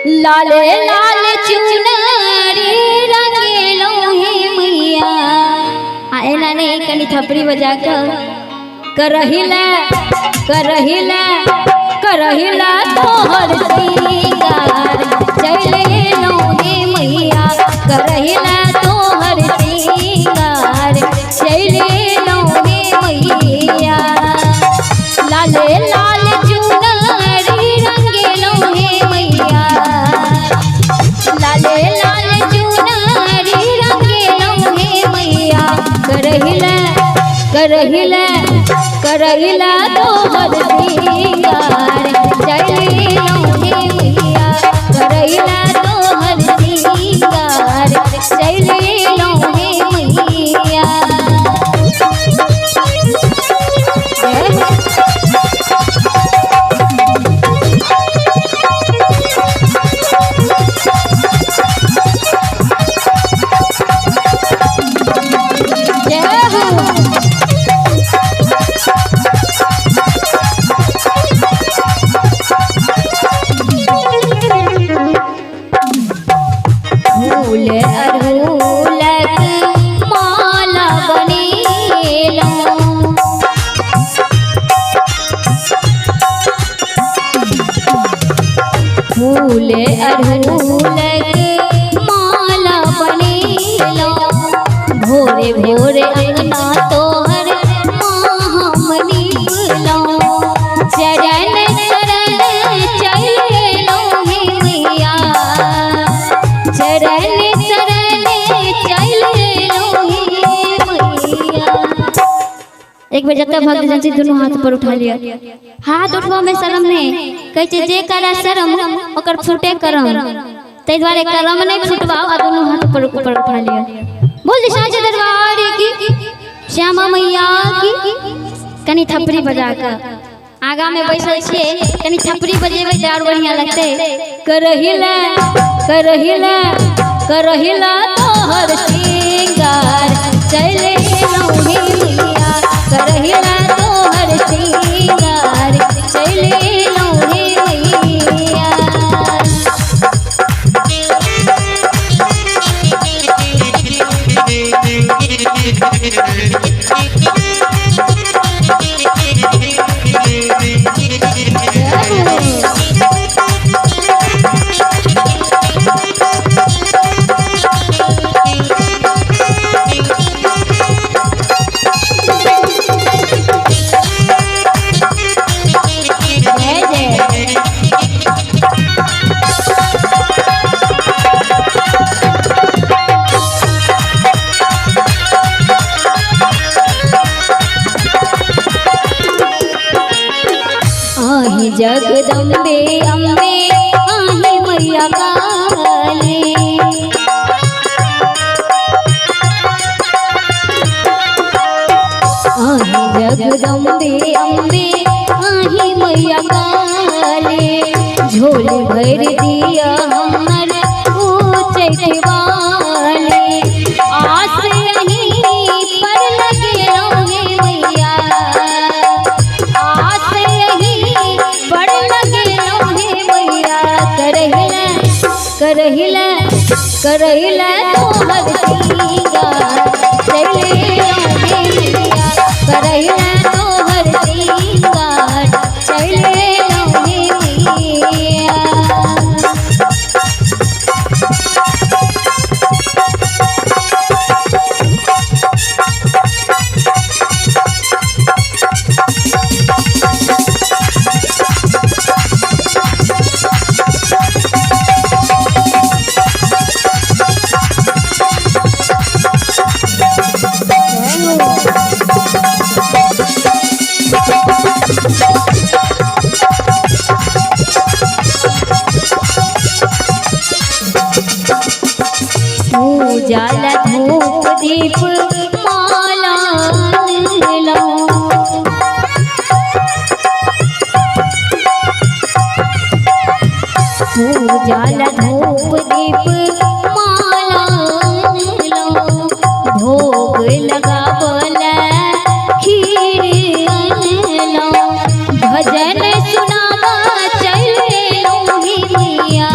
लाले लाल चुनरी रंगेलो हे मैया आएला ने कनी थपड़ी बजा करहिला तोहर सिंगार चले लो हे मैया करहिला तोहर सिंगार चले लो हे मैया लाले लाल चुनरी रंगेलो हे मैया लाले लाल चुनरी रंगेलो हे मैया करहिला तोहर सिंगार चले लो हे मैया करहिला तोहर सिंगार चले लो हे मैया फूल अड़हुलक माला बनेलो भोरे भोरे अंगना तोहर महामनी बुलो चरण शरण चलो हे मैया चरण शरण चलो हे मैया। एक बार जब तक भक्त जन से दोनों हाथ पर उठा लिया हाथ उठवा में शर्म नहीं कहे जे करा शर्म ओकर फूटे करम तै द्वारे करम नहीं फुटवाओ आ दोनों हाथ पर ऊपर उठा लिया बोल दे साँझ दरबार की श्यामा मैया की कनी थपड़ी बजा कर आगा में बैठल छे कनी थपड़ी बजेबे त और बढ़िया लगते करहिला तोहर सिंगार चले लो हे मैया करहिला तोहर सिंगार चले लो हे मैया जगदम्बे अम्बे आहे मैया काली आहे जगदम्बे अम्बे आहे मैया काली झोले भर दिया हमर ऊंचे वाले आस यहीं पर लगे रहे मैया आस यहीं बड़ लगे हे मैया करहिला तोहर सिंगार चले लो हे मैया करहिला तोहर सिंगार चले लो हे मैया उजाला धूप दीप माला लो उजाला धूप दीप माला लो भोग लगा बोला खीर लो भजन सुनावा चले लो हे मैया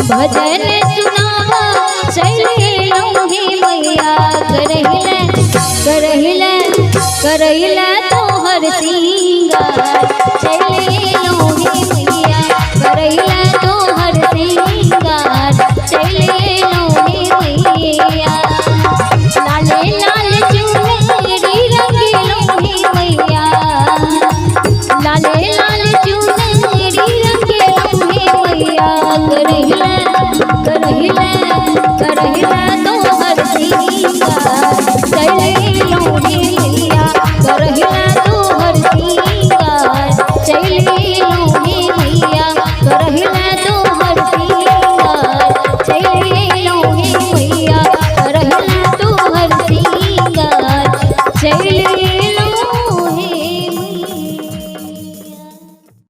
भजन सुनावा चले लोहे मैया करहिला तोहर सिंगार चले लोहे मैया करहिला तोहर सिंगार चले लोहे मैया लाले लाल चुनरी रंगे लोहे मैया लाले लाल चुनरी रंगे लोहे मैया करहिला तोहर सिंगार चले लोहे मैया करहिला तोहर सिंगार चले लोहे मैया।